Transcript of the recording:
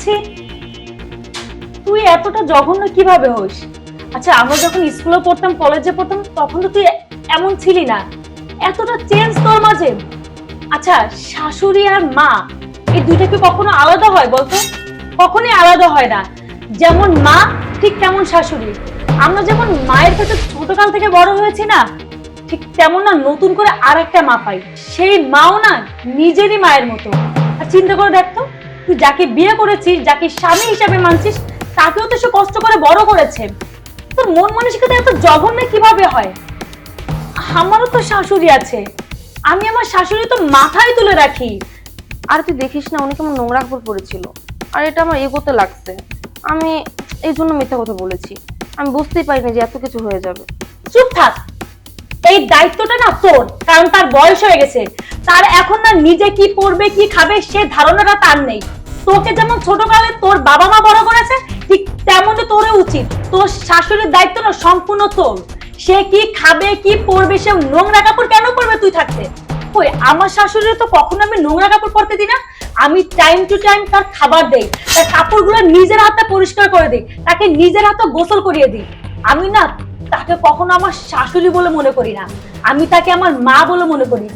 ছি, তুই এতটা জঘন্য কিভাবে হোস? আচ্ছা, আমরা যখন স্কুলে পড়তাম, কলেজে পড়তাম, তখন তো তুই এমন ছিলি না। এতটা চেঞ্জ তোর মাঝে। আচ্ছা, শাশুড়ি আর মা এই দুইটা কি কখনো আলাদা হয় বলতো? কখনোই আলাদা হয় না। যেমন মা, ঠিক তেমন শাশুড়ি। আমরা যেমন মায়ের কাছে ছোটকাল থেকে বড় হয়েছি না, ঠিক তেমন না নতুন করে আর একটা মা পাই। সেই মাও না নিজেরই মায়ের মতো। আর চিন্তা করে দেখতো, তুই যাকে বিয়ে করেছিস, যাকে স্বামী হিসাবে মানছিস, তাকেও তো সে কষ্ট করে বড় করেছে। তোর মন মানসিকতা এত জঘন্য কিভাবে হয়? আমারও তো শাশুড়ি আছে, আমি আমার শাশুড়ি তো মাথায় তুলে রাখি। আর তুই দেখিস না উনি কেমন নোংরা কাপড় পরেছিল, আর এটা আমার এগোতে লাগছে। আমি এই জন্য মিথ্যা কথা বলেছি। আমি বুঝতেই পারিনি যে এত কিছু হয়ে যাবে। চুপ থাক। এই দায়িত্বটা না তোর, কারণ তার বয়স হয়ে গেছে। তার এখন না নিজে কি পড়বে কি খাবে সে ধারণাটা তার নেই। তোকে যেমন ছোটকালে তোর বাবা মা বড় করেছে, ঠিক তেমনই তোরও উচিত। তোর শাশুড়ির দায়িত্ব না সম্পূর্ণ তোর। সে কি খাবে কি পরবে, সে নোংরা কাপড় কেন পরবে তুই থাকতে? কই, আমার শাশুড়ি তো কখনো আমি নোংরা কাপড় পরতে দিই না। আমি টাইম টু টাইম তার খাবার দেই, তার কাপড়গুলো নিজের হাতে পরিষ্কার করে দিই, তাকে নিজের হাতে গোসল করিয়ে দিই। আমি না তাকে কখনো আমার শাশুড়ি বলে মনে করি না, আমি তাকে আমার মা বলে মনে করি।